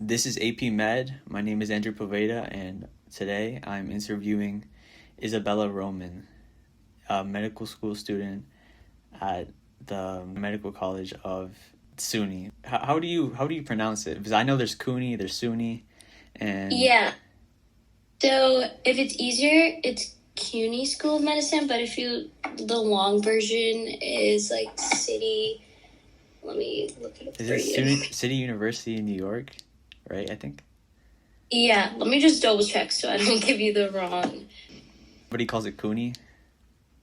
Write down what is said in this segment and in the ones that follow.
This is AP Med. My name is Andrew Poveda, and today I'm interviewing Isabella Roman, a medical school student at the Medical College of CUNY. How do you pronounce it? Because I know there's CUNY, there's SUNY, and Yeah. So if it's easier, it's CUNY School of Medicine, but the long version is like City. Let me look it up is for it you. City University in New York, right? I think. Yeah, let me just double check so I don't give you the wrong. Everybody calls it CUNY.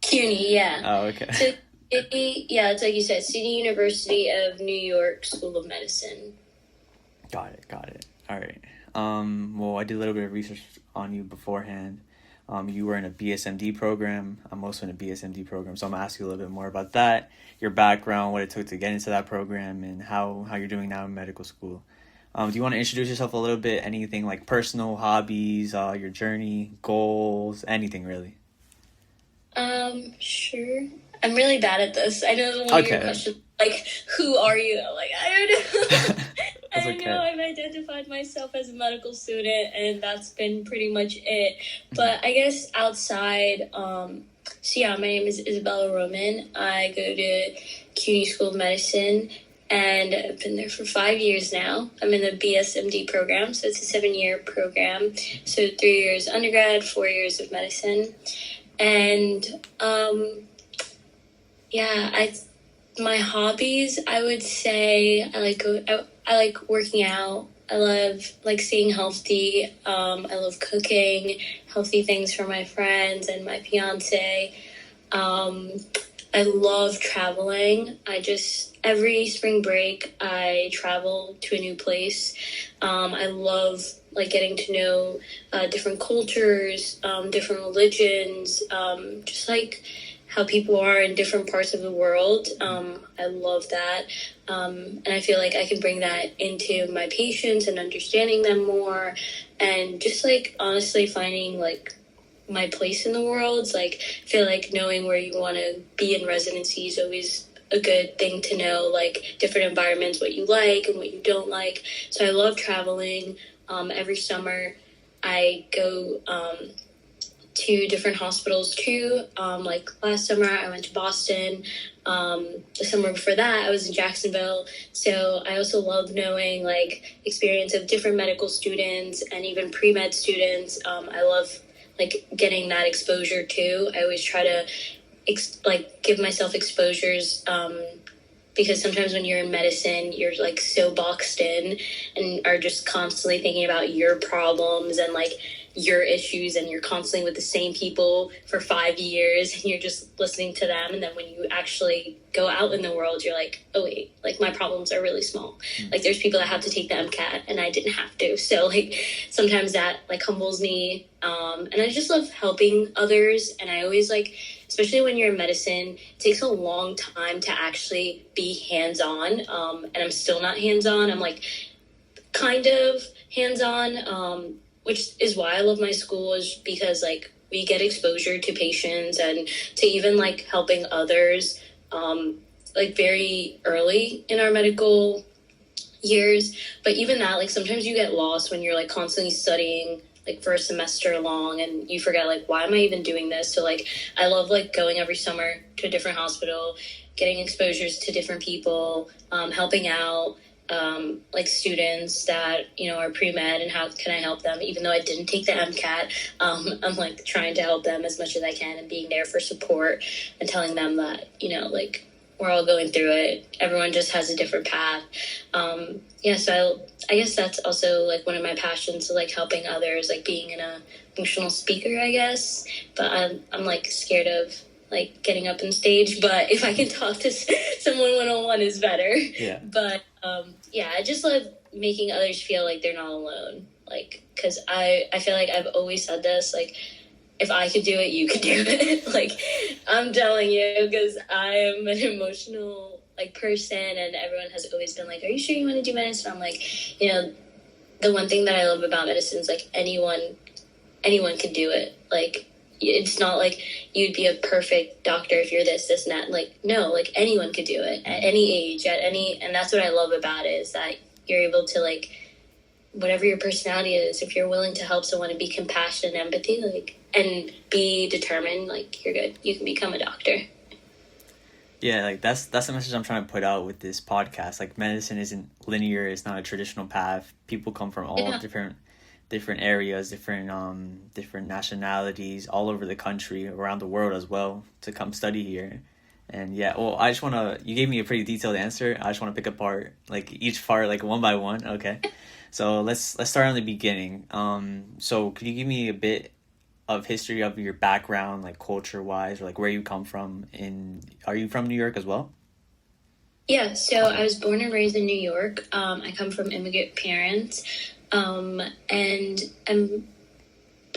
CUNY, yeah. Oh, okay. So it's like you said, City University of New York School of Medicine. Got it. All right. Well, I did a little bit of research on you beforehand. You were in a BSMD program. I'm also in a BSMD program, so I'm gonna ask you a little bit more about that, your background, what it took to get into that program, and how you're doing now in medical school. Do you want to introduce yourself a little bit? Anything like personal hobbies, your journey, goals, anything really? Sure. I'm really bad at this. I know one of your Okay. questions, like, who are you? I'm like, I don't know. I That's don't know. okay. I've identified myself as a medical student, and that's been pretty much it. But I guess outside, my name is Isabella Roman. I go to CUNY School of Medicine, and I've been there for 5 years now. I'm in the BSMD program, so it's a 7-year program. So 3 years undergrad, 4 years of medicine. And my hobbies, I would say I like working out. I love like staying healthy. I love cooking healthy things for my friends and my fiance. I love traveling. Every spring break I travel to a new place. I love like getting to know different cultures, different religions, just like how people are in different parts of the world. I love that. And I feel like I can bring that into my patients and understanding them more, and just like honestly finding like my place in the world. Like, I feel like knowing where you want to be in residency is always a good thing to know, like different environments, what you like and what you don't like. So I love traveling. Every summer I go to different hospitals too. Like last summer I went to Boston. The summer before that I was in Jacksonville. So I also love knowing like experience of different medical students and even pre-med students. I love like getting that exposure too. I always try to give myself exposures, because sometimes when you're in medicine, you're like so boxed in and are just constantly thinking about your problems and like your issues, and you're constantly with the same people for 5 years and you're just listening to them. And then when you actually go out in the world, you're like, oh wait, like my problems are really small. Like there's people that have to take the MCAT and I didn't have to. So like sometimes that like humbles me. And I just love helping others. And I always like, especially when you're in medicine, it takes a long time to actually be hands-on. And I'm still not hands-on. I'm like kind of hands-on, which is why I love my school, is because like we get exposure to patients and to even like helping others, like very early in our medical years. But even that, like sometimes you get lost when you're like constantly studying like for a semester long and you forget like, why am I even doing this? So like I love like going every summer to a different hospital, getting exposures to different people, helping out like students that are pre-med, and how can I help them. Even though I didn't take the MCAT, I'm like trying to help them as much as I can and being there for support and telling them that like we're all going through it. Everyone just has a different path. So I guess that's also like one of my passions, like helping others, like being an emotional speaker, I guess. But I'm like scared of like getting up on stage, but if I can talk to someone one-on-one is better. Yeah. But I just love making others feel like they're not alone. Like, because I feel like I've always said this, like, if I could do it, you could do it. Like, I'm telling you, because I'm an emotional like person, and everyone has always been like, are you sure you want to do medicine? I'm like, the one thing that I love about medicine is like anyone could do it. Like, it's not like you'd be a perfect doctor if you're this and that. Like, no, like anyone could do it at any age, and that's what I love about it, is that you're able to like whatever your personality is, if you're willing to help someone and be compassionate and empathy, like, and be determined, like, you're good. You can become a doctor. Yeah, like that's the message I'm trying to put out with this podcast. Like medicine isn't linear, it's not a traditional path. People come from all Yeah. different areas, different nationalities all over the country, around the world as well, to come study here. And yeah, well, I just want to, you gave me a pretty detailed answer. I just want to pick apart like each part like one by one. Okay. So let's start on the beginning. So could you give me a bit of history of your background, like culture wise, or like where you come from? Are you from New York as well? Yeah, so I was born and raised in New York. I come from immigrant parents. And I'm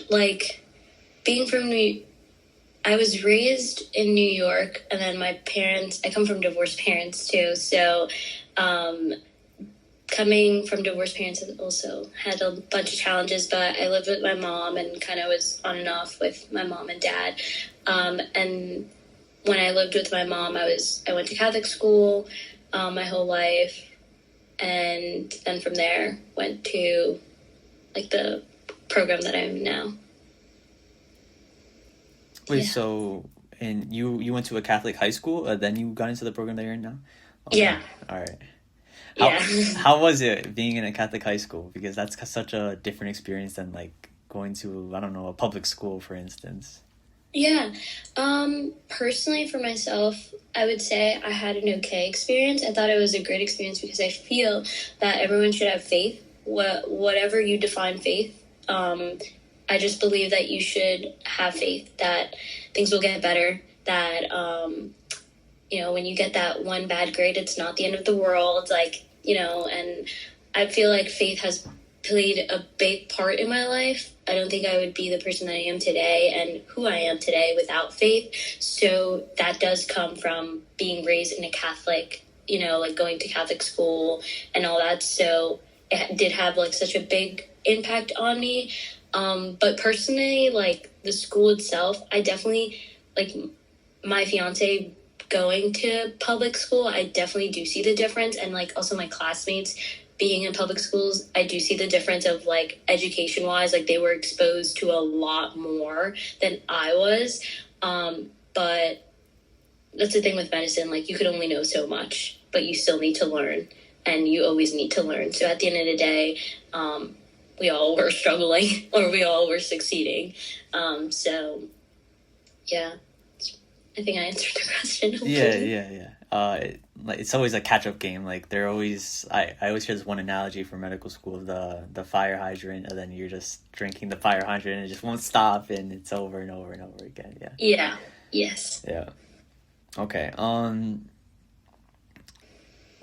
like being from I was raised in New York, and then my parents, I come from divorced parents too. So, coming from divorced parents has also had a bunch of challenges, but I lived with my mom and kind of was on and off with my mom and dad. And when I lived with my mom, I went to Catholic school my whole life, and then from there went to like the program that I'm in now. Wait, Yeah. so and you went to a Catholic high school, then you got into the program that you're in now? Okay. Yeah. All right. Yeah. How was it being in a Catholic high school? Because that's such a different experience than like going to, I don't know, a public school, for instance. Yeah. Personally for myself, I would say I had an okay experience. I thought it was a great experience because I feel that everyone should have faith, whatever you define faith. I just believe that you should have faith that things will get better, that, when you get that one bad grade, it's not the end of the world, like, and I feel like faith has played a big part in my life. I don't think I would be the person that I am today and who I am today without faith. So that does come from being raised in a Catholic, like going to Catholic school and all that. So it did have like such a big impact on me. But personally, like the school itself, I definitely, like my fiance going to public school, I definitely do see the difference. And like also my classmates being in public schools, I do see the difference of like education wise, like they were exposed to a lot more than I was. But that's the thing with medicine, like you could only know so much, but you still need to learn, and you always need to learn. So at the end of the day, we all were struggling or we all were succeeding. So yeah, I think I answered the question. Hopefully. Yeah. It's always a catch-up game. Like they're always, I always hear this one analogy for medical school, the fire hydrant, and then you're just drinking the fire hydrant and it just won't stop, and it's over and over and over again. Yeah. Yeah. Yes. Yeah. Okay.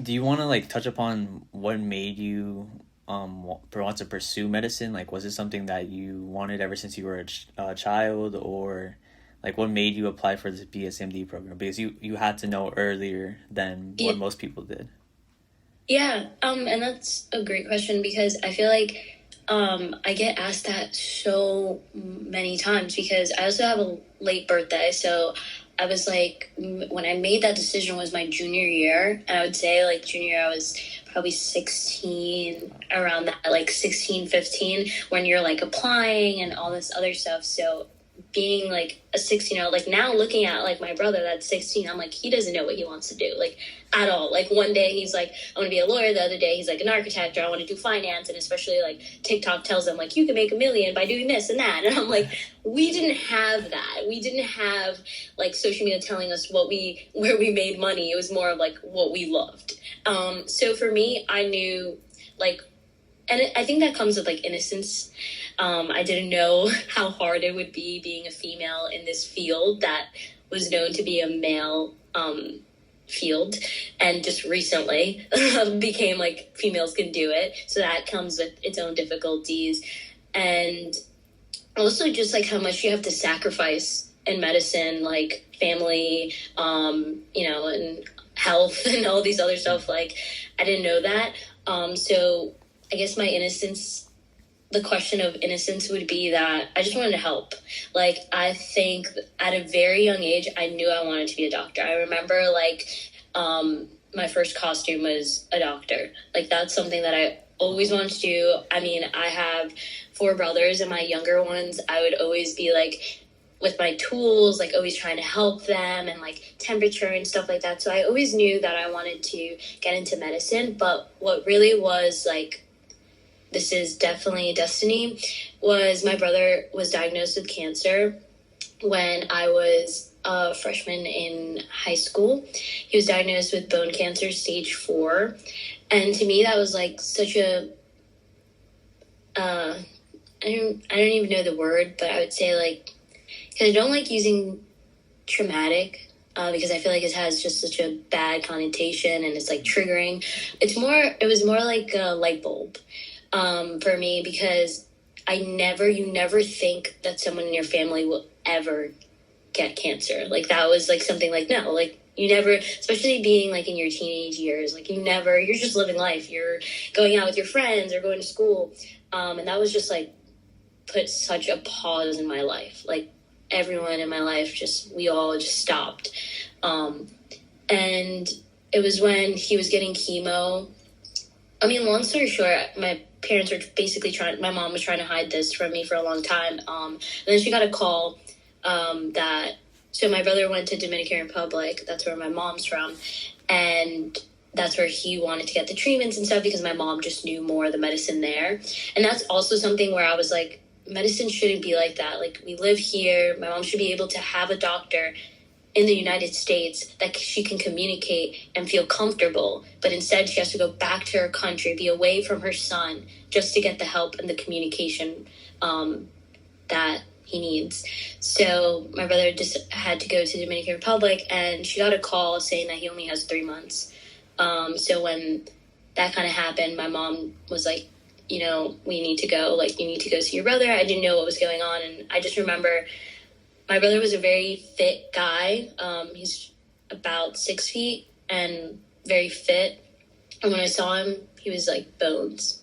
Do you want to like touch upon what made you want to pursue medicine? Like, was it something that you wanted ever since you were a child, or like what made you apply for this BSMD program? Because you had to know earlier than what most people did. Yeah, and that's a great question because I feel like I get asked that so many times because I also have a late birthday. So I was like, when I made that decision was my junior year. And I would say like junior year, I was probably 16, around that, like 16, 15, when you're like applying and all this other stuff. So being like a 16-year-old, like now looking at like my brother that's 16, I'm like, he doesn't know what he wants to do, like at all. Like one day he's like, I want to be a lawyer. The other day he's like an architect, or I want to do finance. And especially like TikTok tells them like, you can make $1 million by doing this and that. And I'm like, we didn't have that. We didn't have like social media telling us where we made money. It was more of like what we loved. So for me, I knew like, and I think that comes with like innocence. I didn't know how hard it would be being a female in this field that was known to be a male field, and just recently became like females can do it. So that comes with its own difficulties, and also just like how much you have to sacrifice in medicine, like family, and health and all these other stuff. Like I didn't know that. So I guess my innocence, the question of innocence would be that I just wanted to help. Like, I think at a very young age, I knew I wanted to be a doctor. I remember, like, my first costume was a doctor. Like, that's something that I always wanted to do. I mean, I have 4 brothers, and my younger ones, I would always be like with my tools, like always trying to help them and like temperature and stuff like that. So I always knew that I wanted to get into medicine. But what really was like, this is definitely destiny, was my brother was diagnosed with cancer when I was a freshman in high school. He was diagnosed with bone cancer stage 4. And to me, that was like such a, I don't even know the word, but I would say like, because I don't like using traumatic, because I feel like it has just such a bad connotation and it's like triggering. It was more like a light bulb for me, because you never think that someone in your family will ever get cancer. Like that was like something like, no, like you never, especially being like in your teenage years, like you're just living life. You're going out with your friends or going to school. And that was just like put such a pause in my life. Like everyone in my life, we all just stopped. And it was when he was getting chemo. I mean, long story short, my parents were basically my mom was trying to hide this from me for a long time. And then she got a call so my brother went to Dominican Republic. That's where my mom's from. And that's where he wanted to get the treatments and stuff, because my mom just knew more of the medicine there. And that's also something where I was like, medicine shouldn't be like that. Like, we live here. My mom should be able to have a doctor in the United States that she can communicate and feel comfortable. But instead, she has to go back to her country, be away from her son, just to get the help and the communication that he needs. So my brother just had to go to the Dominican Republic, and she got a call saying that he only has 3 months. So when that kind of happened, my mom was like, you know, we need to go. Like, you need to go see your brother. I didn't know what was going on. And I just remember my brother was a very fit guy. He's about 6 feet and very fit. And when I saw him, he was like bones,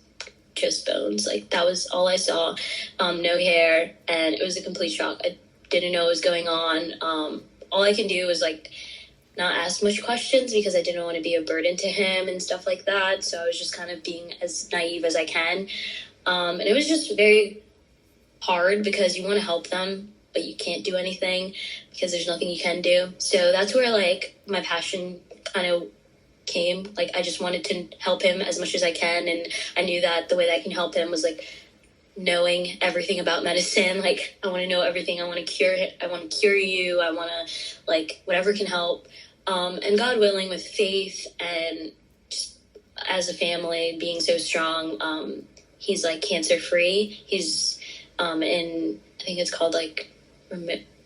just bones. Like, that was all I saw. No hair. And it was a complete shock. I didn't know what was going on. All I can do was like not ask much questions, because I didn't want to be a burden to him and stuff like that. So I was just kind of being as naive as I can. And it was just very hard, because you want to help them, but you can't do anything because there's nothing you can do. So that's where like my passion kind of came. Like, I just wanted to help him as much as I can. And I knew that the way that I can help him was like knowing everything about medicine. Like, I want to know everything. I want to cure it. I want to cure you. I want to, like, whatever can help. And God willing, with faith and just as a family being so strong, he's like cancer free. He's in, I think it's called like, I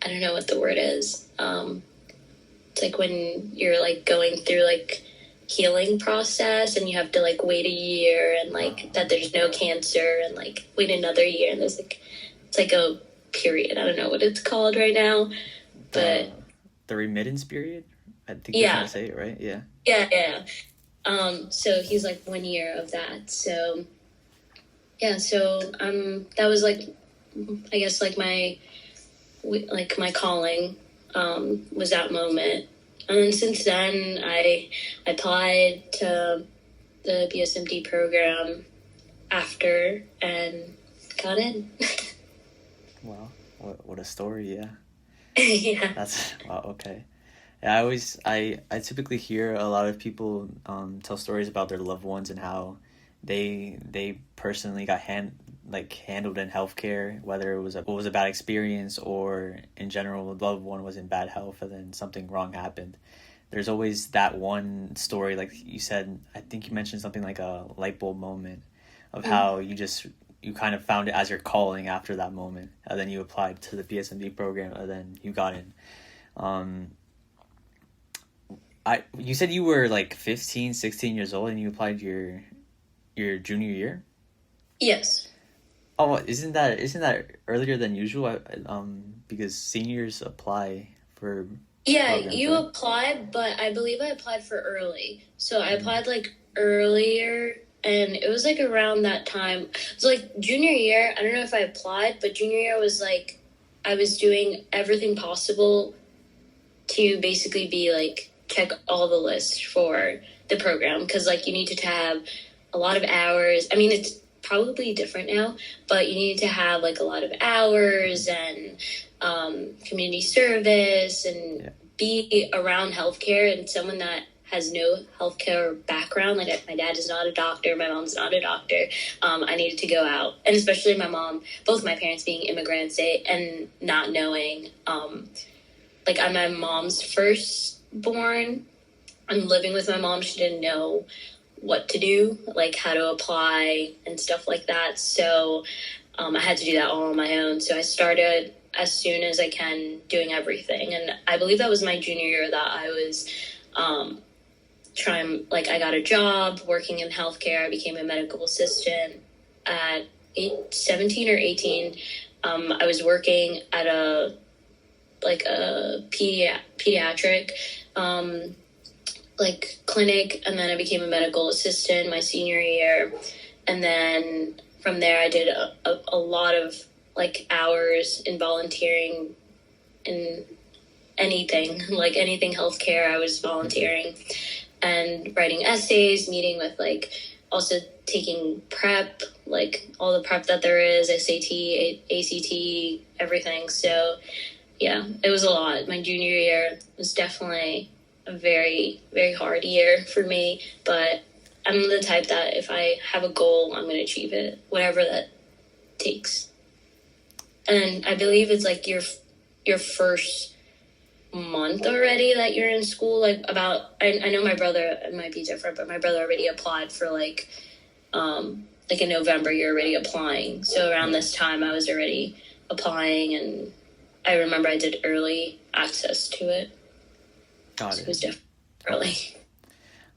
don't know what the word is. It's like when you're like going through like healing process, and you have to like wait a year, and like that there's no cancer, and like wait another year, and there's like, it's like a period. I don't know what it's called right now, but the remittance period, I think you're trying to say it right. Yeah. So he's like 1 year of that. So yeah, so that was like, I guess like my calling was that moment. And then since then, I applied to the BSMD program after and got in. Wow, what a story! Yeah. Yeah. That's wow. Okay. Yeah, I typically hear a lot of people tell stories about their loved ones and how they personally got handled in healthcare, whether it was a bad experience or in general the loved one was in bad health and then something wrong happened. There's always that one story, like you said. I think you mentioned something like a light bulb moment of how you kind of found it as your calling after that moment, and then you applied to the BSMD program, and then you got in. You said you were like 15, 16 years old and you applied your junior year? Yes. Oh, isn't that earlier than usual? Because seniors apply for programs, you right? apply, but I believe I applied for early. So I applied like earlier, and it was like around that time. It was like junior year. I don't know if I applied, but junior year was like I was doing everything possible to basically be like check all the lists for the program, because like you needed to have a lot of hours. I mean, it's probably different now, but you need to have like a lot of hours and community service and be around healthcare, and someone that has no healthcare background. Like my dad is not a doctor, my mom's not a doctor. I needed to go out, and especially my mom, both my parents being immigrants, and not knowing. Like I'm my mom's firstborn. I'm living with my mom. She didn't know what to do, like how to apply and stuff like that. So I had to do that all on my own. So I started as soon as I can doing everything. And I believe that was my junior year that I was I got a job working in healthcare. I became a medical assistant at 17 or 18. I was working at a pediatric clinic, and then I became a medical assistant my senior year. And then from there I did a lot of like hours in volunteering in anything healthcare. I was volunteering and writing essays, meeting with also taking prep, like all the prep that there is, SAT, ACT, everything. So yeah, it was a lot. My junior year was definitely a very, very hard year for me, but I'm the type that if I have a goal, I'm going to achieve it, whatever that takes. And I believe it's like your first month already that you're in school, I know my brother, it might be different, but my brother already applied for in November, you're already applying. So around this time I was already applying, and I remember I did early access to it. Got so it. It was definitely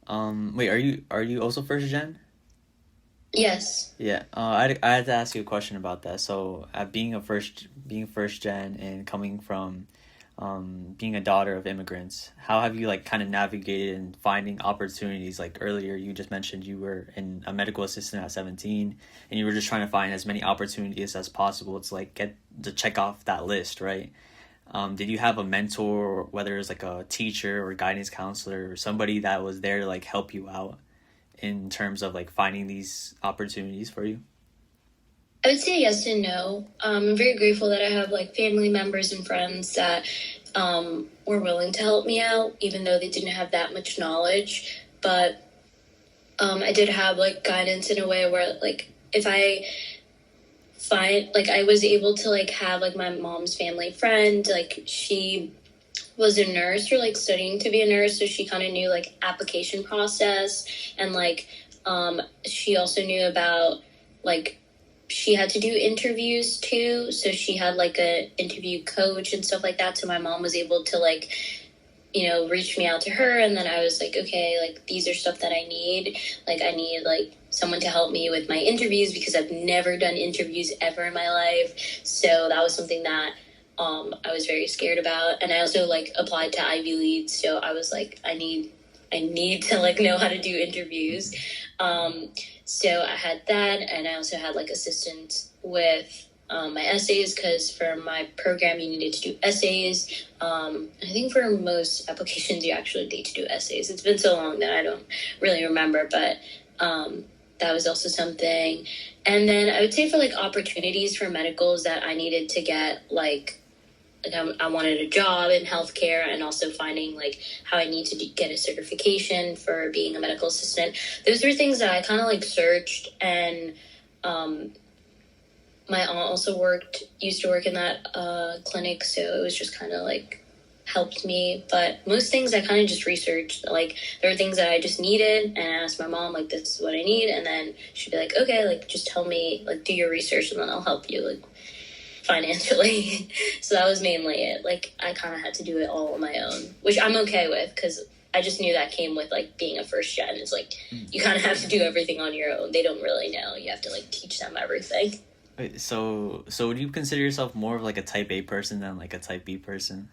early. Wait, are you also first gen? Yes. Yeah. I had to ask you a question about that. So, being first gen and coming from being a daughter of immigrants, how have you kind of navigated and finding opportunities? Like earlier, you just mentioned you were a medical assistant at 17, and you were just trying to find as many opportunities as possible to get to check off that list, right? Did you have a mentor, whether it's a teacher or guidance counselor or somebody that was there to help you out in terms of finding these opportunities for you? I would say yes and no. I'm very grateful that I have family members and friends that were willing to help me out, even though they didn't have that much knowledge. But I did have guidance in a way where if I I was able to have my mom's family friend, she was a nurse or studying to be a nurse, so she kind of knew application process, and she also knew about she had to do interviews too, so she had a interview coach and stuff like that. So my mom was able to reach me out to her, and then I was okay, these are stuff that I need. I need someone to help me with my interviews, because I've never done interviews ever in my life. So that was something that I was very scared about. And I also applied to Ivy League, so I was I need to know how to do interviews. So I had that, and I also had assistance with my essays, because for my program you needed to do essays. I think for most applications you actually need to do essays. It's been so long that I don't really remember, but that was also something. And then I would say for opportunities for medicals that I needed to get, I wanted a job in healthcare, and also finding how I need to get a certification for being a medical assistant. Those were things that I kind of searched, and my aunt also used to work in that clinic, so it was just kind of helped me. But most things I kind of just researched. There were things that I just needed, and I asked my mom this is what I need, and then she'd be okay, just tell me, do your research, and then I'll help you financially. So that was mainly it. I kind of had to do it all on my own, which I'm okay with, because I just knew that came with being a first gen. It's you kind of have to do everything on your own. They don't really know. You have to teach them everything. Wait, so would you consider yourself more of a type A person than a type B person?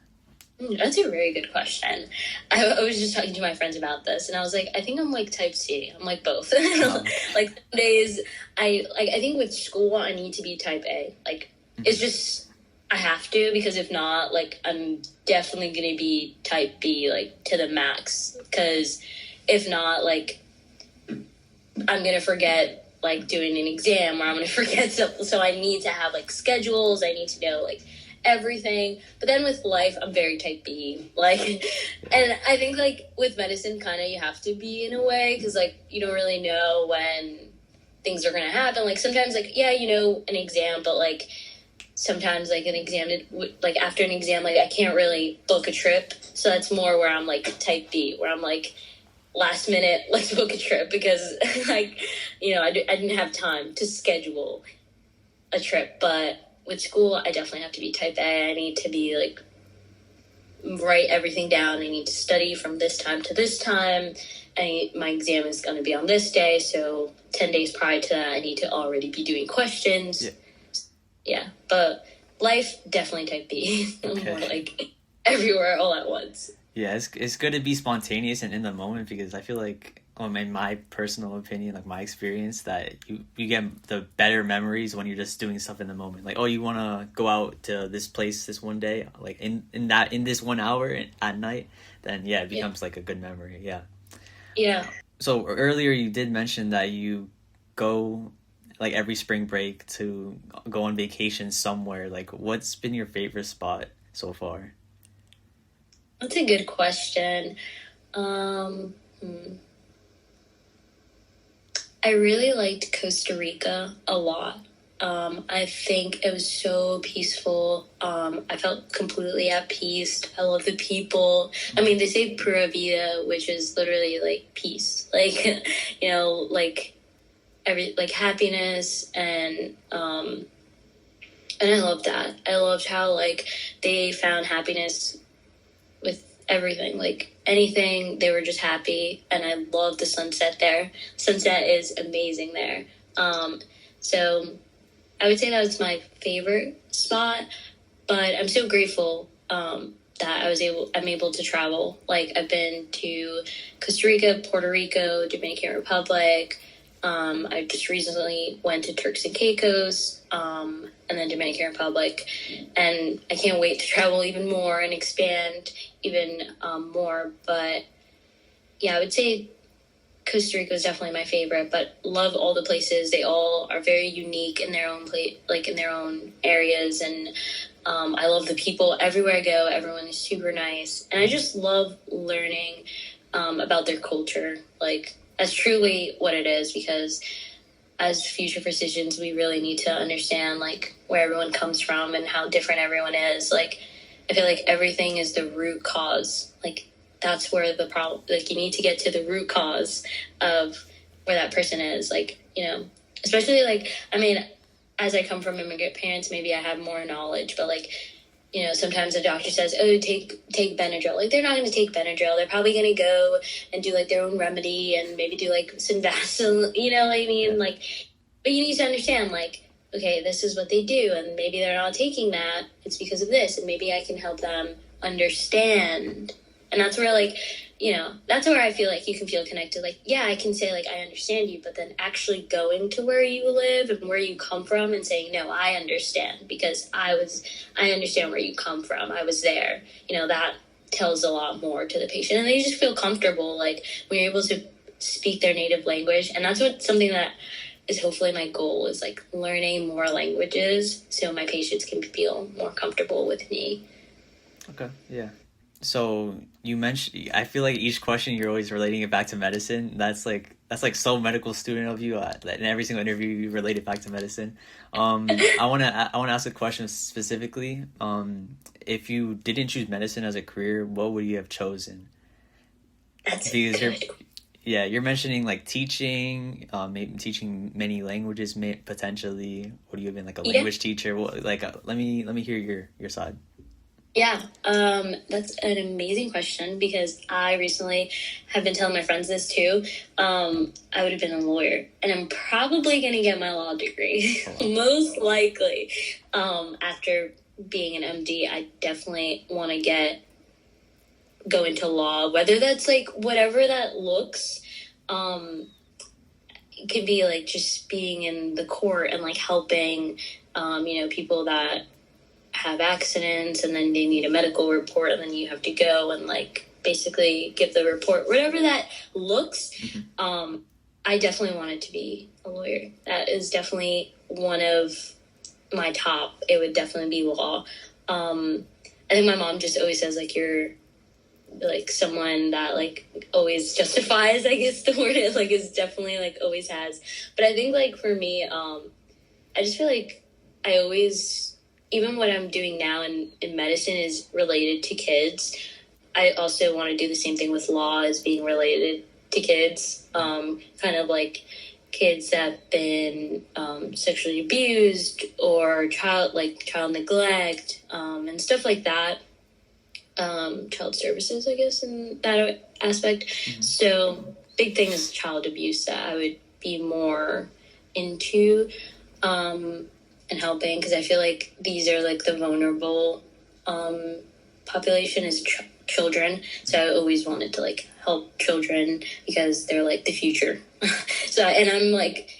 That's a very good question. I was just talking to my friends about this, and I was I think I'm type C. I'm both. Some days I think with school I need to be type A. It's just I have to, because if not, I'm definitely gonna be type B to the max. Because if not, I'm going to forget like doing an exam, or I'm going to forget something. So I need to have like schedules. I need to know like everything. But then with life, I'm very type B. Like, and I think like with medicine, kind of you have to be in a way, because like you don't really know when things are going to happen. Like sometimes like, yeah, you know, an exam, but like sometimes like an exam, like after an exam, like I can't really book a trip. So that's more where I'm like type B, where I'm like, last minute, let's book a trip, because like, you know, I didn't have time to schedule a trip. But with school, I definitely have to be type A. I need to be like, write everything down. I need to study from this time to this time. My exam is going to be on this day. So 10 days prior to that, I need to already be doing questions. Yeah. But life, definitely type B. Okay. More like everywhere all at once. Yeah, it's good to be spontaneous and in the moment, because I feel like, in my personal opinion, like my experience, that you get the better memories when you're just doing stuff in the moment. Like, oh, you want to go out to this place this one day, like in this 1 hour at night, then yeah, it becomes like a good memory. Yeah. Yeah. So earlier you did mention that you go like every spring break to go on vacation somewhere. Like, what's been your favorite spot so far? That's a good question. I really liked Costa Rica a lot. I think it was so peaceful. I felt completely at peace. I love the people. I mean, they say pura vida, which is literally like peace. Like, you know, like happiness, and I loved that. I loved how like they found happiness with everything, like anything, they were just happy. And I love the sunset there. Sunset is amazing there. So I would say that was my favorite spot, but I'm so grateful that I'm able to travel. Like, I've been to Costa Rica, Puerto Rico, Dominican Republic. I just recently went to Turks and Caicos, and then Dominican Republic, and I can't wait to travel even more and expand even more. But yeah, I would say Costa Rica is definitely my favorite, but love all the places. They all are very unique in their own place, like in their own areas. And I love the people everywhere I go. Everyone is super nice. And I just love learning about their culture. Like, that's truly what it is, because as future physicians, we really need to understand like where everyone comes from and how different everyone is. Like, I feel like everything is the root cause. Like, that's where the problem, like, you need to get to the root cause of where that person is. Like, you know, especially like, I mean, as I come from immigrant parents, maybe I have more knowledge, but like, you know, sometimes the doctor says, oh, take Benadryl. Like, they're not going to take Benadryl. They're probably going to go and do like their own remedy and maybe do like some Vaseline, you know what I mean? Yeah. Like, but you need to understand, like, okay, this is what they do, and maybe they're not taking that. It's because of this, and maybe I can help them understand. And that's where, like, you know, that's where I feel like you can feel connected. Like, yeah, I can say, like, I understand you, but then actually going to where you live and where you come from and saying, no, I understand, because I understand where you come from. I was there. You know, that tells a lot more to the patient. And they just feel comfortable, like, when you're able to speak their native language. And that's something that is hopefully my goal, is, like, learning more languages so my patients can feel more comfortable with me. Okay, yeah. So you mentioned, I feel like each question you're always relating it back to medicine. That's like so medical student of you. In every single interview you relate it back to medicine. I wanna ask a question specifically. If you didn't choose medicine as a career, what would you have chosen? That's Because you're mentioning like teaching, maybe teaching many languages, potentially. Would you have been like a language teacher? What, like, let me hear your side. Yeah, that's an amazing question, because I recently have been telling my friends this too. I would have been a lawyer, and I'm probably going to get my law degree, most likely. After being an MD, I definitely want to go into law, whether that's like whatever that looks. It could be like just being in the court and like helping, you know, people that have accidents, and then they need a medical report, and then you have to go and like basically give the report, whatever that looks. I I definitely wanted to be a lawyer. That is definitely one of my top. It would definitely be law. I think my mom just always says, like, you're like someone that like always justifies, I guess the word is, like, is definitely like always has. But I think like for me, I just feel like I always, even what I'm doing now in medicine is related to kids. I also want to do the same thing with law as being related to kids. Kind of like kids that have been sexually abused or child neglect, and stuff like that. Child services, I guess, in that aspect. Mm-hmm. So big thing is child abuse that I would be more into, and helping, because I feel like these are like the vulnerable population is children. So I always wanted to like help children because they're like the future. So, and I'm like,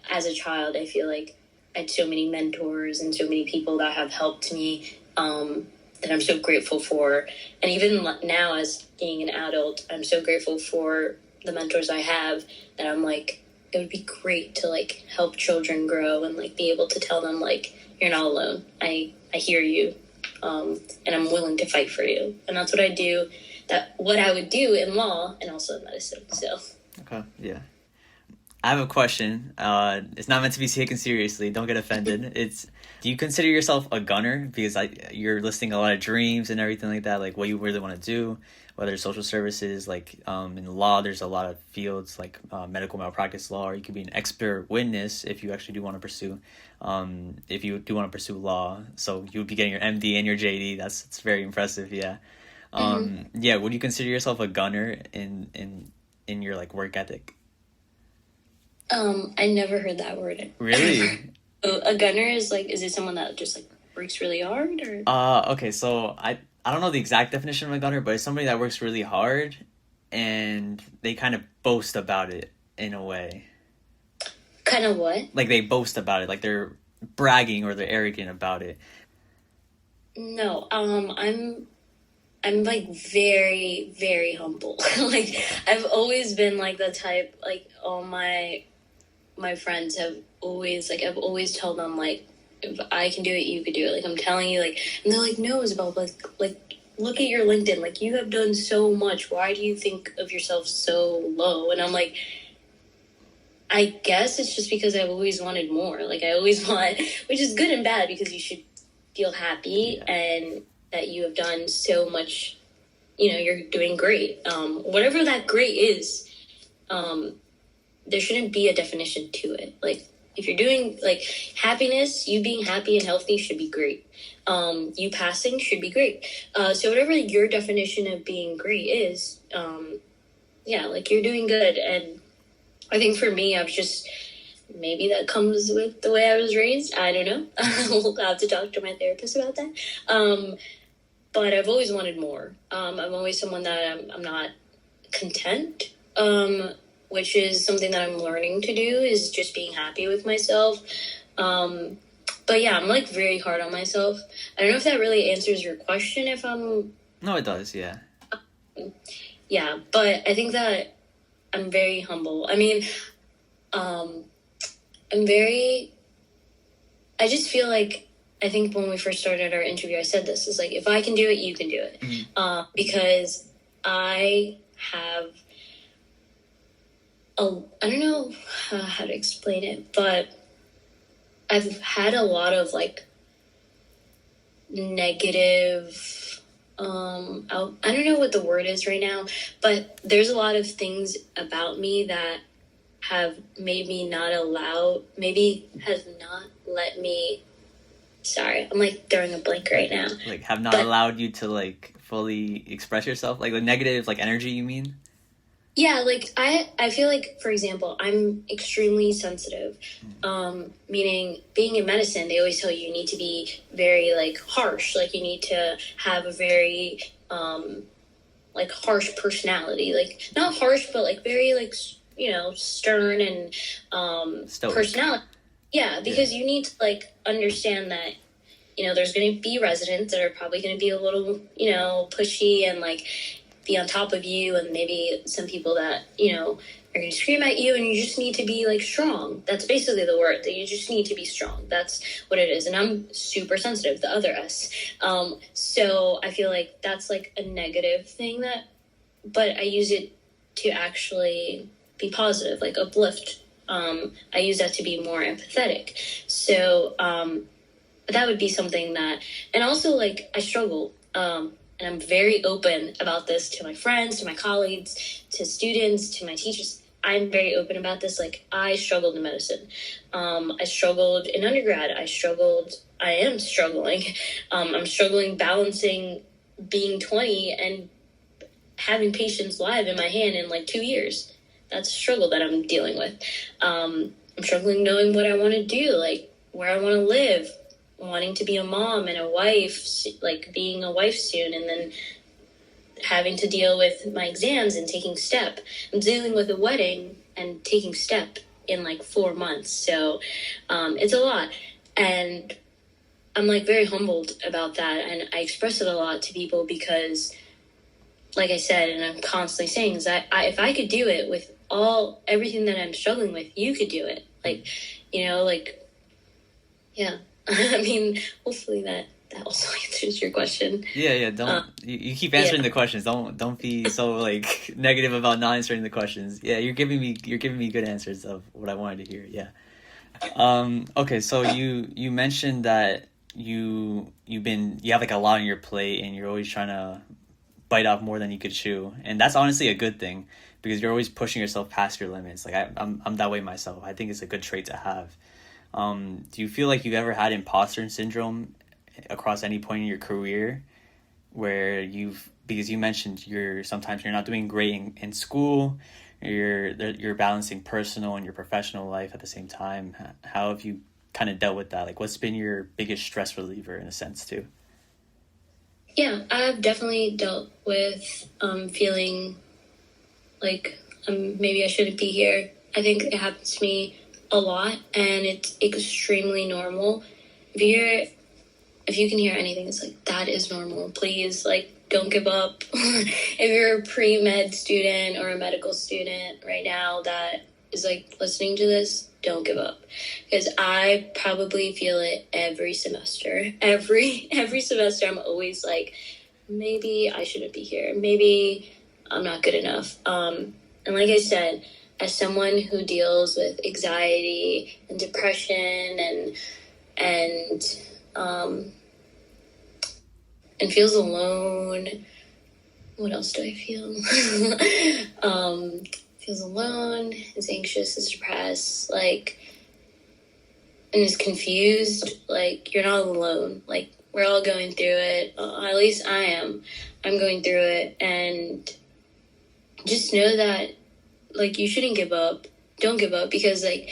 as a child, I feel like I had so many mentors and so many people that have helped me, that I'm so grateful for. And even now, as being an adult, I'm so grateful for the mentors I have, that I'm like, it would be great to like help children grow and like be able to tell them like, you're not alone. I hear you. And I'm willing to fight for you. And that's what I do, what I would do in law and also in medicine. So. Okay. Yeah. I have a question. It's not meant to be taken seriously. Don't get offended. Do you consider yourself a gunner? Because you're listing a lot of dreams and everything like that, like what you really want to do, whether it's social services, like in law, there's a lot of fields like medical malpractice law, or you could be an expert witness if you actually do want to pursue, if you do want to pursue law. So you would be getting your MD and your JD. It's very impressive. Yeah. Yeah. Would you consider yourself a gunner in your like work ethic? I never heard that word. Really? A gunner is it someone that just like works really hard, or? Okay, so I don't know the exact definition of a gunner, but it's somebody that works really hard and they kind of boast about it in a way. Kind of what? Like they boast about it, like they're bragging or they're arrogant about it. No, I'm like very, very humble. Like I've always been like the type, like all my friends have always, like, I've always told them, like, if I can do it, you could do it. Like, I'm telling you, like, and they're like, no, Isabel, like, look at your LinkedIn. Like, you have done so much. Why do you think of yourself so low? And I'm like, I guess it's just because I've always wanted more. Like, I always want, which is good and bad, because you should feel happy and that you have done so much, you're doing great. Whatever that great is, there shouldn't be a definition to it. Like, if you're doing, like, happiness, you being happy and healthy should be great. You passing should be great. So whatever your definition of being great is, like, you're doing good. And I think for me, I've just, maybe that comes with the way I was raised. I don't know. We'll have to talk to my therapist about that. But I've always wanted more. I'm always someone that I'm not content. Which is something that I'm learning to do, is just being happy with myself. But yeah, I'm like very hard on myself. I don't know if that really answers your question, if I'm... No, it does, yeah. Yeah, but I think that I'm very humble. I mean, I just feel like, I think when we first started our interview, I said this, is like, if I can do it, you can do it. Mm-hmm. Because I have... I don't know how to explain it, but I've had a lot of like negative, I don't know what the word is right now, but there's a lot of things about me that have made me has not let me, sorry, I'm like throwing a blank right now. Like have not allowed you to like fully express yourself? Like the negative like energy, you mean? Yeah, like, I feel like, for example, I'm extremely sensitive, meaning being in medicine, they always tell you need to be very, like, harsh. Like, you need to have a very, like, harsh personality. Like, not harsh, but, like, very, like, stern and personality. Yeah, because you need to, like, understand that, there's going to be residents that are probably going to be a little, pushy and, like, be on top of you, and maybe some people that, are going to scream at you, and you just need to be like strong. That's basically the word, that you just need to be strong. That's what it is. And I'm super sensitive, the other S. So I feel like that's like a negative thing but I use it to actually be positive, like uplift. I use that to be more empathetic. So that would be something that, and also like I struggle. And I'm very open about this to my friends, to my colleagues, to students, to my teachers. I'm very open about this. Like, I struggled in medicine. I struggled in undergrad. I am struggling. I'm struggling balancing being 20 and having patients live in my hand in like 2 years. That's a struggle that I'm dealing with. I'm struggling knowing what I want to do, like where I want to live, wanting to be a mom and a wife, like being a wife soon, and then having to deal with my exams and taking step. I'm dealing with a wedding and taking step in like 4 months. So it's a lot. And I'm like very humbled about that. And I express it a lot to people because, like I said, and I'm constantly saying, is that if I could do it with everything that I'm struggling with, you could do it. Like, yeah. I mean, hopefully that also answers your question. Yeah. Don't you keep answering the questions. Don't be so like negative about not answering the questions. Yeah, you're giving me good answers of what I wanted to hear. Yeah. Okay, so you mentioned that you have like a lot on your plate and you're always trying to bite off more than you could chew, and that's honestly a good thing because you're always pushing yourself past your limits. Like I'm that way myself. I think it's a good trait to have. Do you feel like you've ever had imposter syndrome across any point in your career where because you mentioned sometimes you're not doing great in school, you're balancing personal and your professional life at the same time. How have you kind of dealt with that? Like, what's been your biggest stress reliever in a sense too? Yeah, I've definitely dealt with feeling like maybe I shouldn't be here. I think it happens to me a lot, and it's extremely normal. If you can hear anything, it's like, that is normal. Please, like, don't give up. If you're a pre-med student or a medical student right now that is like listening to this, don't give up, because I probably feel it every semester. Every semester, I'm always like, maybe I shouldn't be here. Maybe I'm not good enough. And like I said, as someone who deals with anxiety and depression and feels alone. What else do I feel? Feels alone, is anxious, is depressed, like, and is confused. Like, you're not alone. Like, we're all going through it. At least I am. I'm going through it, and just know that, like, you shouldn't give up. Don't give up, because, like,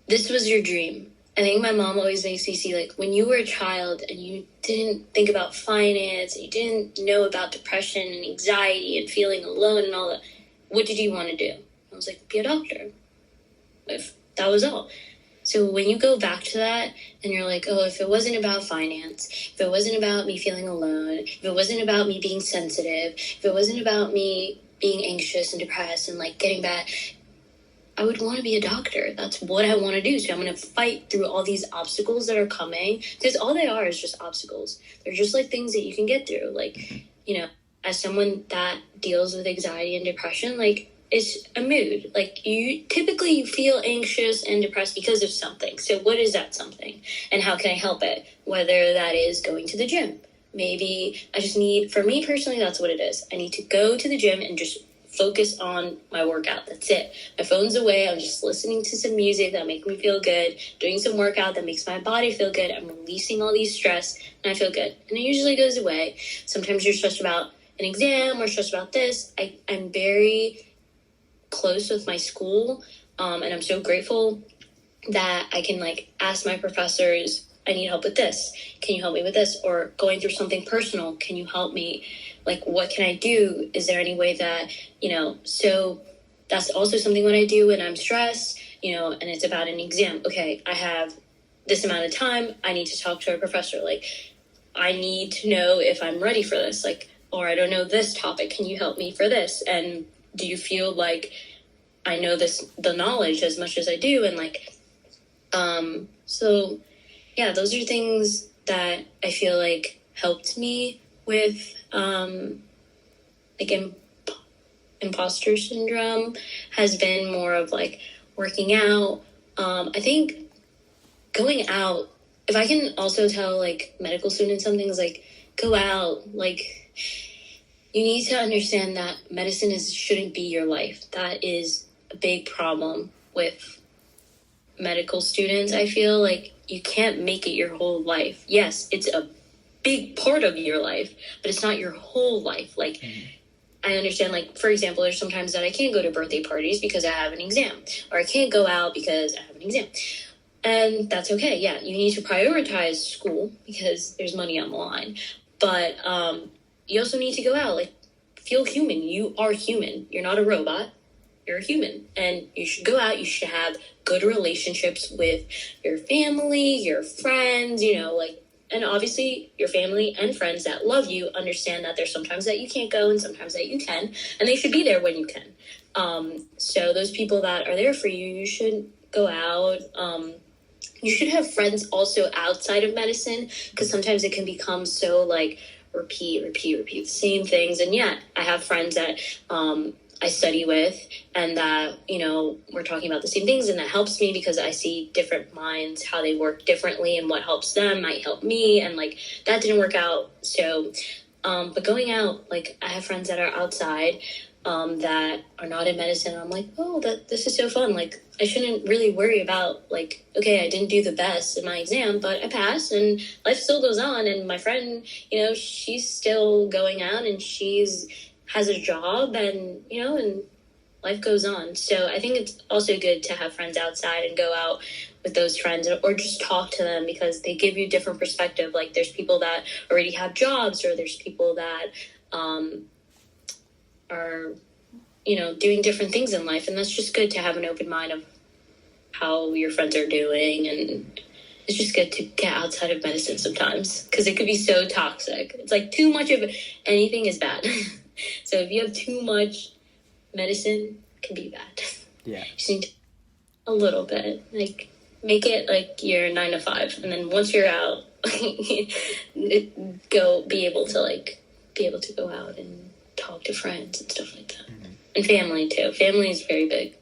this was your dream. I think my mom always makes me see, like, when you were a child and you didn't think about finance, and you didn't know about depression and anxiety and feeling alone and all that, what did you want to do? I was like, be a doctor. If that was all. So when you go back to that and you're like, oh, if it wasn't about finance, if it wasn't about me feeling alone, if it wasn't about me being sensitive, if it wasn't about me being anxious and depressed and like getting bad, I would want to be a doctor. That's what I want to do. So I'm going to fight through all these obstacles that are coming, because all they are is just obstacles. They're just like things that you can get through. Like, as someone that deals with anxiety and depression, like, it's a mood. Like, you typically feel anxious and depressed because of something. So what is that something? And how can I help it? Whether that is going to the gym. Maybe for me personally, that's what it is. I need to go to the gym and just focus on my workout. That's it. My phone's away. I'm just listening to some music that makes me feel good, doing some workout that makes my body feel good. I'm releasing all these stress, and I feel good. And it usually goes away. Sometimes you're stressed about an exam or stressed about this. I'm very close with my school, and I'm so grateful that I can like ask my professors, I need help with this. Can you help me with this? Or going through something personal, can you help me? Like, what can I do? Is there any way that, so that's also something when I do when I'm stressed, and it's about an exam. Okay, I have this amount of time. I need to talk to a professor. Like, I need to know if I'm ready for this. Like, or I don't know this topic. Can you help me for this? And do you feel like I know the knowledge as much as I do. And like, so yeah, those are things that I feel like helped me with, like imposter syndrome has been more of like working out. I think going out, if I can also tell like medical students some things, like go out, like you need to understand that medicine shouldn't be your life. That is a big problem with medical students. I feel like you can't make it your whole life. Yes, it's a big part of your life, but it's not your whole life. Like, I understand, like, for example, there's sometimes that I can't go to birthday parties because I have an exam, or I can't go out because I have an exam. And that's okay. Yeah, you need to prioritize school because there's money on the line. But you also need to go out, like, feel human. You are human. You're not a robot. You're a human. And you should go out. You should have good relationships with your family, your friends, you know, like, and obviously your family and friends that love you understand that there's sometimes that you can't go and sometimes that you can, and they should be there when you can. So those people that are there for you, you should go out. You should have friends also outside of medicine, because sometimes it can become so like repeat the same things. And yeah, I have friends that I study with, and that, you know, we're talking about the same things, and that helps me because I see different minds, how they work differently, and what helps them might help me, and like that didn't work out. So but going out, like I have friends that are outside that are not in medicine, and I'm like, oh, this is so fun. Like I shouldn't really worry about like, okay, I didn't do the best in my exam, but I passed and life still goes on. And my friend, you know, she's still going out and has a job, and you know, and life goes on. So I think it's also good to have friends outside and go out with those friends, or just talk to them, because they give you different perspective. Like there's people that already have jobs, or there's people that are, you know, doing different things in life, and that's just good to have an open mind of how your friends are doing. And it's just good to get outside of medicine sometimes, because it could be so toxic. It's like too much of anything is bad. So if you have too much medicine, it can be bad. Yeah. You just need a little bit, like make it like your 9 to 5, and then once you're out, be able to go out and talk to friends and stuff like that. Mm-hmm. And family too. Family is very big.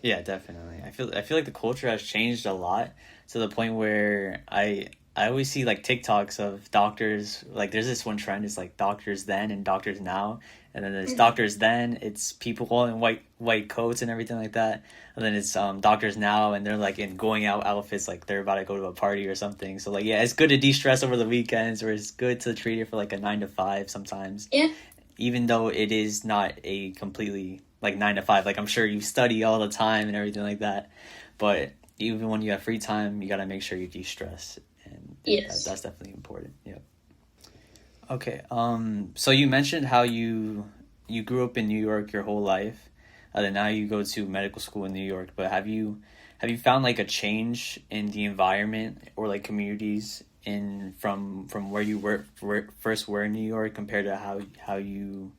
Yeah, definitely. I feel like the culture has changed a lot, to the point where I always see like TikToks of doctors, like there's this one trend, it's like doctors then and doctors now, and then there's doctors then, it's people all in white coats and everything like that, and then it's doctors now, and they're like in going out outfits, like they're about to go to a party or something. So like, yeah, it's good to de-stress over the weekends, or it's good to treat it for like a 9 to 5 sometimes. Yeah. Even though it is not a completely like 9 to 5, like I'm sure you study all the time and everything like that, but even when you have free time, you got to make sure you de-stress. And yes, that's definitely important. Yep. Okay. So you mentioned how you grew up in New York your whole life, and then now you go to medical school in New York. But have you found like a change in the environment or like communities from where you first were in New York compared to how you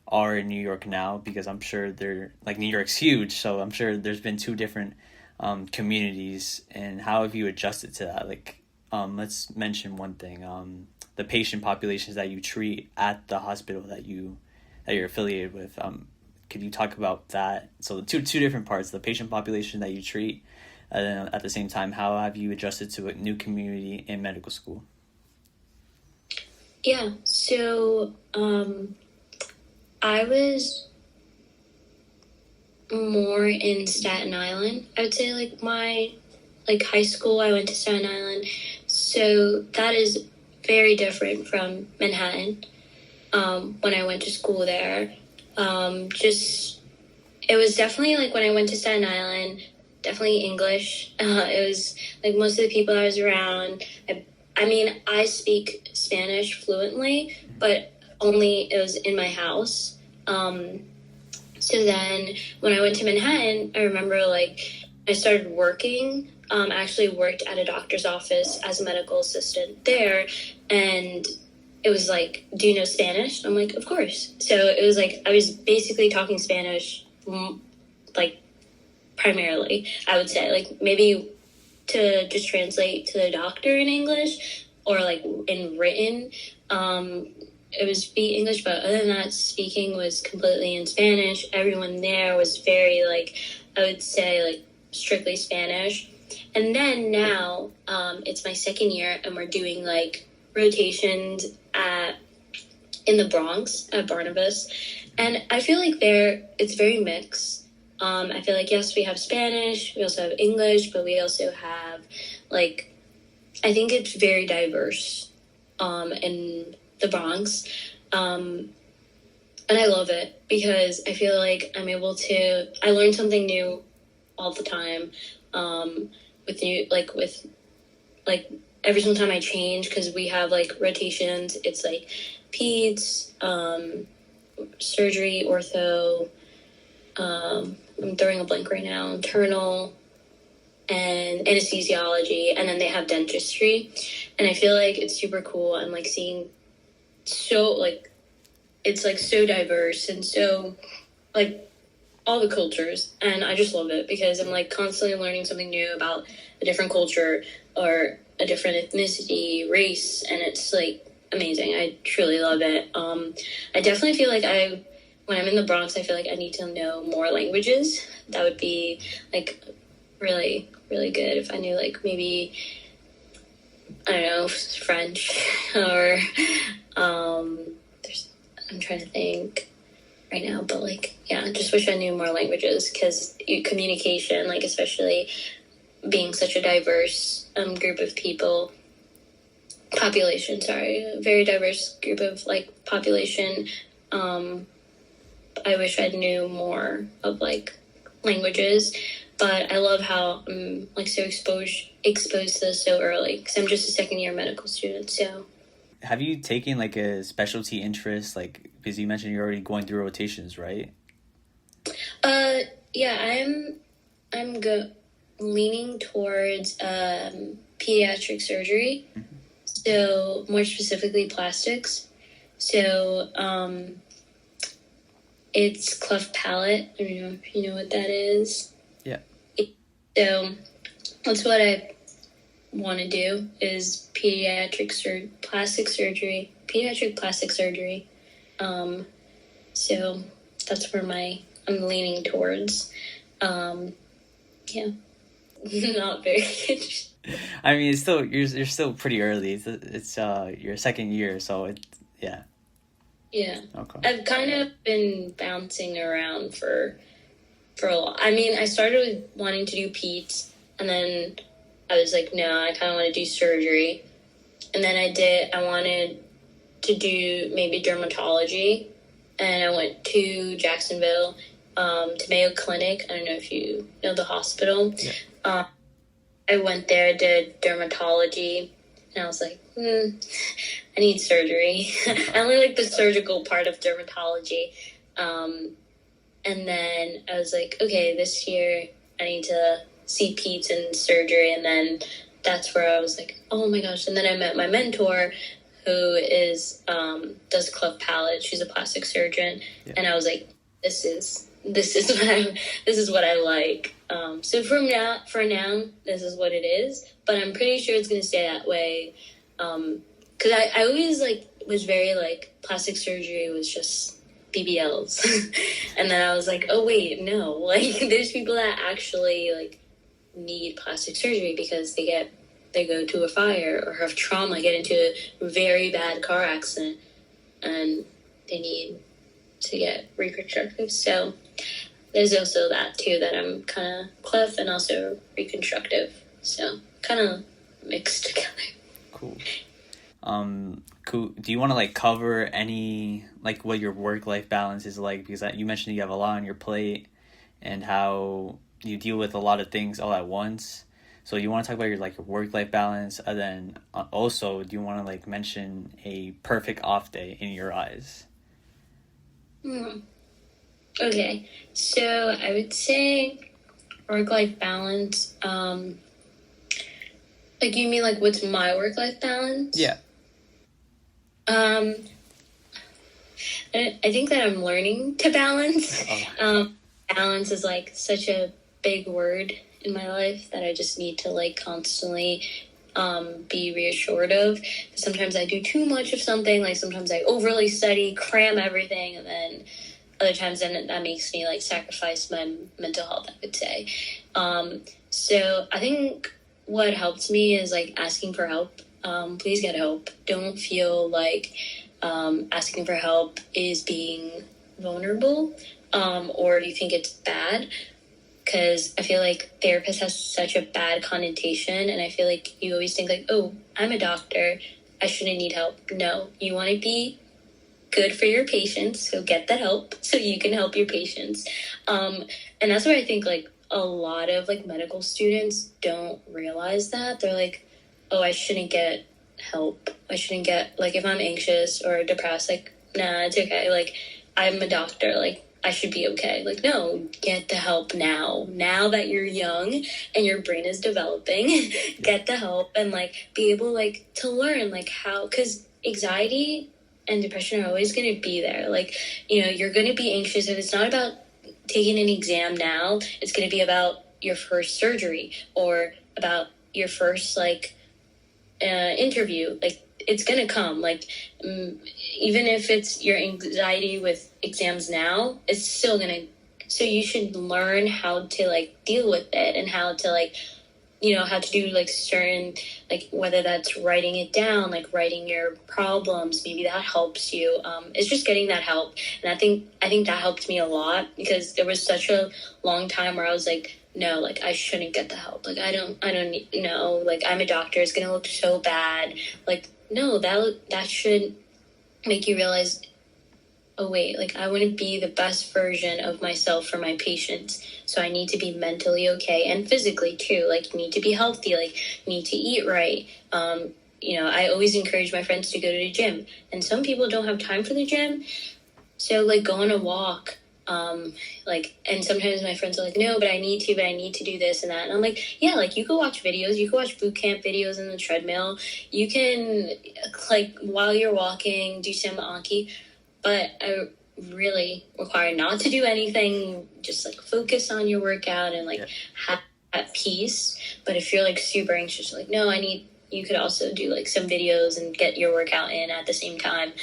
are in New York now? Because I'm sure New York's huge, so I'm sure there's been two different communities. And how have you adjusted to that? Like, let's mention one thing, the patient populations that you treat at the hospital that you're affiliated with. Could you talk about that? So the two different parts, the patient population that you treat, and then at the same time, how have you adjusted to a new community in medical school? Yeah, so I was more in Staten Island. I would say like my high school, I went to Staten Island. So that is very different from Manhattan. When I went to school there, it was definitely like when I went to Staten Island, definitely English. It was like most of the people I was around. I mean, I speak Spanish fluently, but only it was in my house. So then when I went to Manhattan, I remember like I started working. I actually worked at a doctor's office as a medical assistant there, and it was like, do you know Spanish? I'm like, of course. So it was like I was basically talking Spanish like, primarily, I would say. Like, maybe to just translate to the doctor in English or, like, in written, it would speak English, but other than that, speaking was completely in Spanish. Everyone there was very, like, I would say, like, strictly Spanish. And then now, it's my second year, and we're doing, like, rotations in the Bronx at Barnabas. And I feel like it's very mixed. I feel like, yes, we have Spanish, we also have English, but we also have, like, I think it's very diverse in the Bronx. And I love it because I feel like I learn something new all the time with every single time I change, because we have, like, rotations. It's, like, peds, surgery, ortho, I'm throwing a blank right now, internal, and anesthesiology, and then they have dentistry. And I feel like it's super cool. I'm, like, seeing so, like, it's, like, so diverse and so, like, all the cultures, and I just love it because I'm, like, constantly learning something new about a different culture or a different ethnicity, race, and it's, like, amazing. I truly love it. I definitely feel like when I'm in the Bronx, I feel like I need to know more languages. That would be, like, really, really good if I knew, like, maybe, I don't know, French or, I'm trying to think right now, but, like, yeah, I just wish I knew more languages, because communication, like, especially being such a diverse group of people, a very diverse group of, like, population. I wish I knew more of, like, languages, but I love how I'm, like, so exposed to this so early, because I'm just a second-year medical student, so. Have you taken, like, a specialty interest, like, because you mentioned you're already going through rotations, right? Yeah, I'm leaning towards pediatric surgery, so more specifically plastics. So it's cleft palate. I don't know if you know what that is. Yeah. So that's what I want to do, is pediatric plastic surgery. So that's where I'm leaning towards. Yeah, not very interesting. I mean, it's still you're still pretty early. It's your second year, so yeah. Yeah. Okay. I've kind of been bouncing around for a lot. I mean, I started with wanting to do peds, and then I was like, no, I kind of want to do surgery. And then I wanted to do maybe dermatology, and I went to Jacksonville, to Mayo Clinic. I don't know if you know the hospital. Yeah. I went there, did dermatology, and I was like, I need surgery. I only like the surgical part of dermatology. And then I was like, okay, this year I need to see peds and surgery. And then that's where I was like, oh my gosh. And then I met my mentor, who does cleft palate. She's a plastic surgeon. Yeah. And I was like, this is what I like. So for now, this is what it is. But I'm pretty sure it's going to stay that way. Because I always, like, was very, like, plastic surgery was just BBLs. And then I was like, oh, wait, no. Like, there's people that actually, like, need plastic surgery because they go to a fire or have trauma, get into a very bad car accident, and they need to get reconstructive. So there's also that, too, that I'm kind of cleft and also reconstructive. So kind of mixed together. Cool. Do you want to, like, cover any, like, what your work-life balance is like? Because you mentioned you have a lot on your plate and how you deal with a lot of things all at once. So you want to talk about your work-life balance, and then also, do you want to, like, mention a perfect off day in your eyes? Okay, so I would say work-life balance, like, you mean, like, what's my work-life balance? Yeah. I think that I'm learning to balance. Oh. balance is like such a big word in my life that I just need to like constantly be reassured of. Sometimes I do too much of something, like sometimes I overly study, cram everything, and then other times then that makes me like sacrifice my mental health, I would say. So I think what helps me is like asking for help. Please get help. Don't feel like asking for help is being vulnerable, or do you think it's bad? Because I feel like therapist has such a bad connotation, and I feel like you always think like, oh, I'm a doctor, I shouldn't need help. No, you want to be good for your patients, so get the help so you can help your patients. And that's where I think like a lot of like medical students don't realize that. They're like, oh, I shouldn't get help. I shouldn't get, like, if I'm anxious or depressed, like, nah, it's okay. Like, I'm a doctor. Like, I should be okay. Like, no, get the help now. Now that you're young and your brain is developing, get the help and, like, be able, like, to learn, like, how, because anxiety and depression are always going to be there. Like, you know, you're going to be anxious, and it's not about taking an exam now. It's going to be about your first surgery or about your first, like, interview. Like, it's gonna come. Like, even if it's your anxiety with exams now, it's still gonna. So you should learn how to like deal with it and how to like, you know, how to do like certain, like whether that's writing it down, like writing your problems. Maybe that helps you. It's just getting that help, and I think that helped me a lot, because there was such a long time where I was like, no, like I shouldn't get the help. Like I don't need, no, like I'm a doctor. It's gonna look so bad. Like, no, that should make you realize, oh wait, like I want to be the best version of myself for my patients. So I need to be mentally okay and physically too. Like, you need to be healthy. Like, you need to eat right. You know, I always encourage my friends to go to the gym, and some people don't have time for the gym. So like go on a walk. Like, and sometimes my friends are like, no, but I need to do this and that. And I'm like, yeah, like you could watch videos, you could watch boot camp videos in the treadmill. You can, like, while you're walking, do some Anki, but I really require not to do anything. Just like focus on your workout and like have that peace. But if you're like super anxious, like, no, you could also do like some videos and get your workout in at the same time.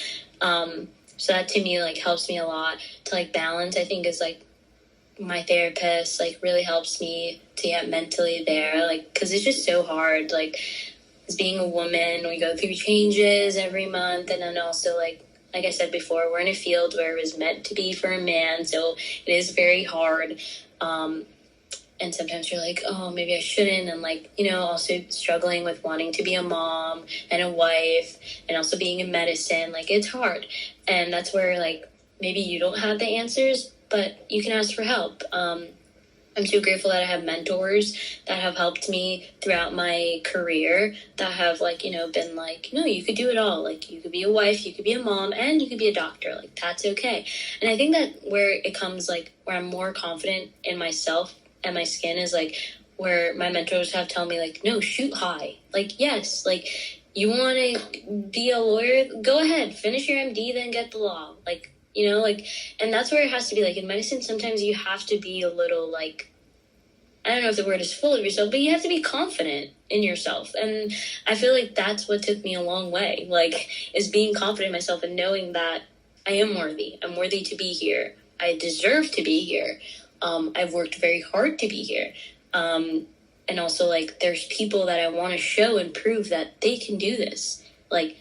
So that to me like helps me a lot to like balance. I think is like my therapist like really helps me to get mentally there, like, because it's just so hard. Like, as being a woman, we go through changes every month, and then also like I said before, we're in a field where it was meant to be for a man, so it is very hard. And sometimes you're like, oh, maybe I shouldn't. And like, you know, also struggling with wanting to be a mom and a wife and also being in medicine. Like, it's hard. And that's where like, maybe you don't have the answers, but you can ask for help. I'm so grateful that I have mentors that have helped me throughout my career, that have like, you know, been like, no, you could do it all. Like, you could be a wife, you could be a mom, and you could be a doctor. Like, that's okay. And I think that where it comes like, where I'm more confident in myself and my skin is like where my mentors have told me like, no, shoot high. Like, yes, like you want to be a lawyer, go ahead, finish your MD, then get the law. Like, you know, like, and that's where it has to be. Like, in medicine, sometimes you have to be a little like, I don't know if the word is full of yourself, but you have to be confident in yourself. And I feel like that's what took me a long way, like, is being confident in myself and knowing that I am worthy. I'm worthy to be here. I deserve to be here. I've worked very hard to be here. And also, like, there's people that I want to show and prove that they can do this. Like,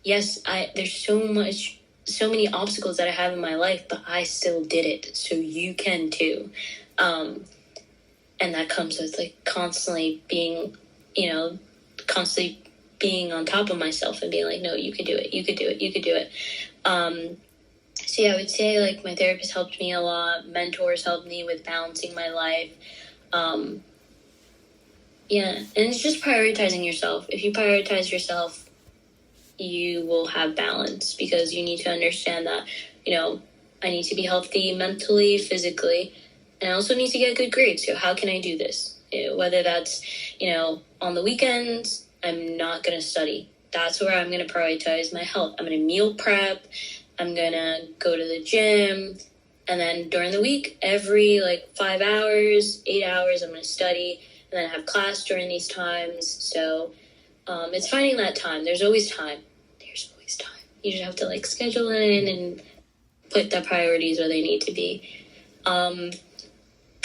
yes, there's so many obstacles that I have in my life, but I still did it. So you can too. And that comes with like constantly being, you know, constantly being on top of myself and being like, no, you could do it. You could do it. You could do it. So yeah, I would say like my therapist helped me a lot. Mentors helped me with balancing my life. Yeah. And it's just prioritizing yourself. If you prioritize yourself, you will have balance, because you need to understand that, you know, I need to be healthy mentally, physically, and I also need to get good grades. So how can I do this? Whether that's, you know, on the weekends, I'm not going to study. That's where I'm going to prioritize my health. I'm going to meal prep. I'm going to go to the gym. And then during the week, every like 5 hours, 8 hours, I'm going to study. And then I have class during these times. So it's finding that time. There's always time. There's always time. You just have to like schedule it in and put the priorities where they need to be. And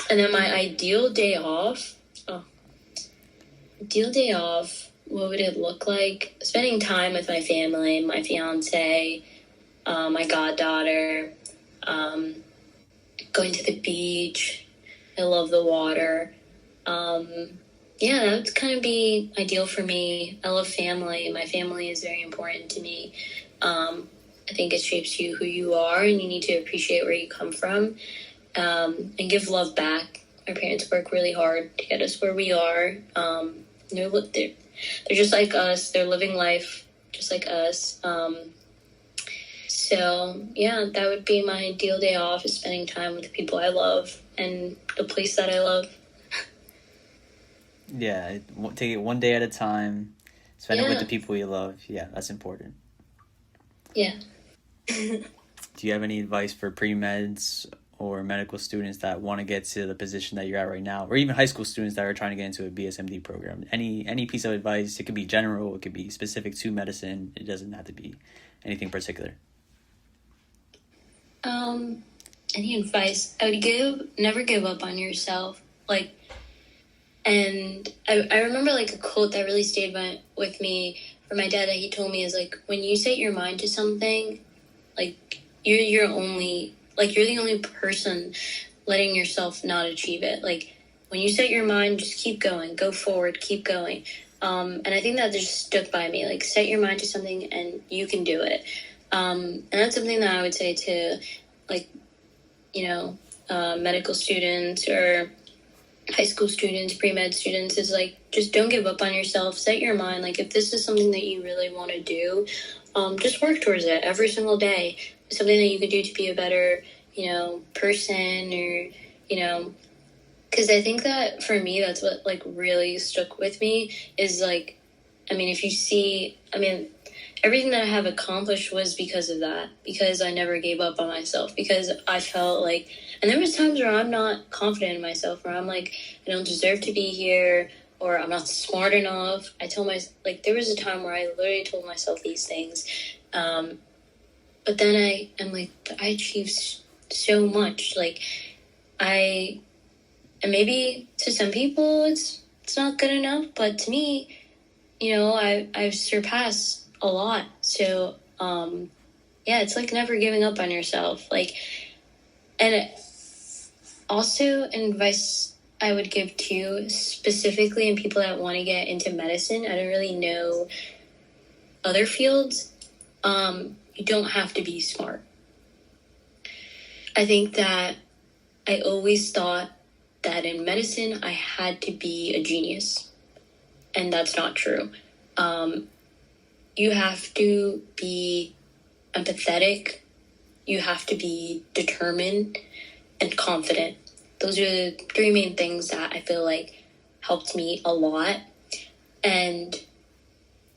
then my ideal day off, what would it look like? Spending time with my family, my fiance, my goddaughter, going to the beach. I love the water. Yeah, that would kind of be ideal for me. I love family. My family is very important to me. I think it shapes you who you are, and you need to appreciate where you come from, and give love back. Our parents work really hard to get us where we are. They're just like us. They're living life just like us. So, yeah, that would be my ideal day off, is spending time with the people I love and the place that I love. Yeah, take it one day at a time. Spend it with the people you love. Yeah, that's important. Yeah. Do you have any advice for pre-meds or medical students that want to get to the position that you're at right now, or even high school students that are trying to get into a BSMD program? Any piece of advice? It could be general, it could be specific to medicine. It doesn't have to be anything particular. Any advice I would give: never give up on yourself. And I remember like a quote that really stayed with me from my dad that he told me is like, when you set your mind to something, like you're the only person letting yourself not achieve it. Like when you set your mind, just keep going, go forward, keep going. And I think that just stuck by me. Like, set your mind to something and you can do it. And that's something that I would say to medical students or high school students, pre-med students, is like, just don't give up on yourself. Set your mind. Like, if this is something that you really want to do, just work towards it every single day. Something that you could do to be a better, person, or, because I think that for me, that's what like really stuck with me is like, if you see, everything that I have accomplished was because of that, because I never gave up on myself, because I felt like, and there was times where I'm not confident in myself, where I'm like, I don't deserve to be here, or I'm not smart enough. I tell myself, like, there was a time where I literally told myself these things. But then I'm like, I achieved so much. Like, and maybe to some people it's not good enough, but to me, I've surpassed a lot. So, it's like never giving up on yourself. Like, and also an advice I would give to specifically in people that want to get into medicine. I don't really know other fields. You don't have to be smart. I think that I always thought that in medicine I had to be a genius, and that's not true. You have to be empathetic, you have to be determined, and confident. Those are the three main things that I feel like helped me a lot. And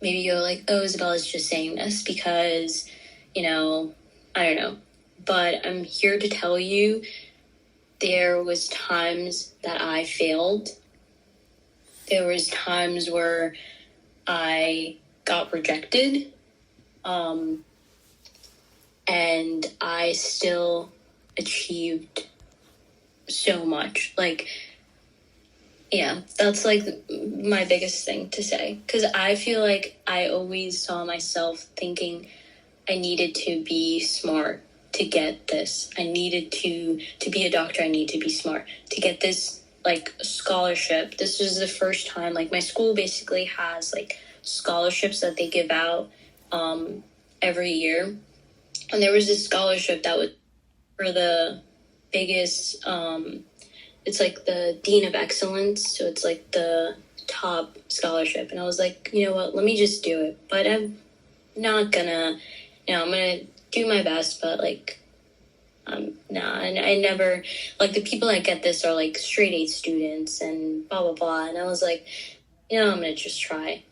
maybe you're like, oh, Isabella's just saying this because, I don't know. But I'm here to tell you, there was times that I failed. There was times where I got rejected. And I still achieved so much. Like, yeah, that's like my biggest thing to say. Because I feel like I always saw myself thinking I needed to be smart to get this. I needed to be a doctor. I need to be smart to get this like scholarship. This was the first time, like, my school basically has like scholarships that they give out every year. And there was this scholarship that was for the biggest, it's like the Dean of Excellence. So it's like the top scholarship. And I was like, you know what, let me just do it. But I'm not gonna, I'm gonna do my best, but like, nah. And I never, like, the people that get this are like straight A students and blah, blah, blah. And I was like, I'm gonna just try.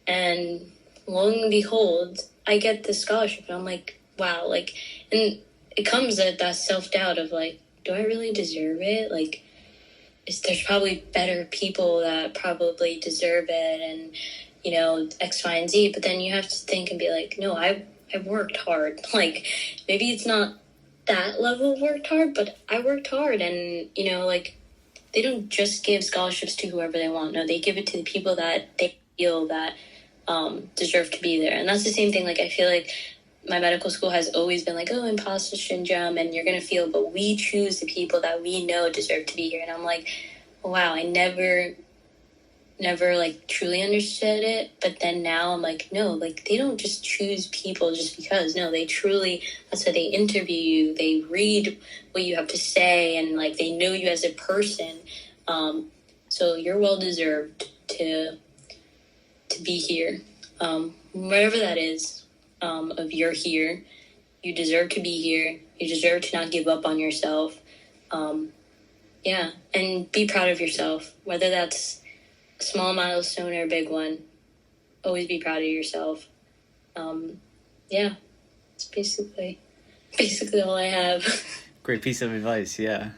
And lo and behold, I get this scholarship, and I'm like, wow, like, and it comes at that self-doubt of like, do I really deserve it? Like, there's probably better people that probably deserve it, and X, Y, and Z. But then you have to think and be like, no, I've worked hard. Like, maybe it's not that level of worked hard, but I worked hard, and like, they don't just give scholarships to whoever they want. No, they give it to the people that they feel that deserve to be there. And that's the same thing. Like, I feel like my medical school has always been like, oh, imposter syndrome, and you're going to feel, but we choose the people that we know deserve to be here. And I'm like, wow, I never like truly understood it. But then now I'm like, no, like, they don't just choose people just because. No, they truly, that's why they interview you. They read what you have to say, and like, they know you as a person. So you're well deserved to be here, wherever that is. Of you're here, you deserve to be here, you deserve to not give up on yourself, and be proud of yourself, whether that's a small milestone or a big one. Always be proud of yourself. It's basically all I have. Great piece of advice. Yeah,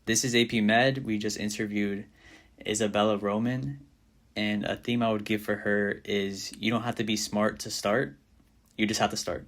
this is AP Med. We just interviewed Isabella Roman, and a theme I would give for her is, you don't have to be smart to start, you just have to start.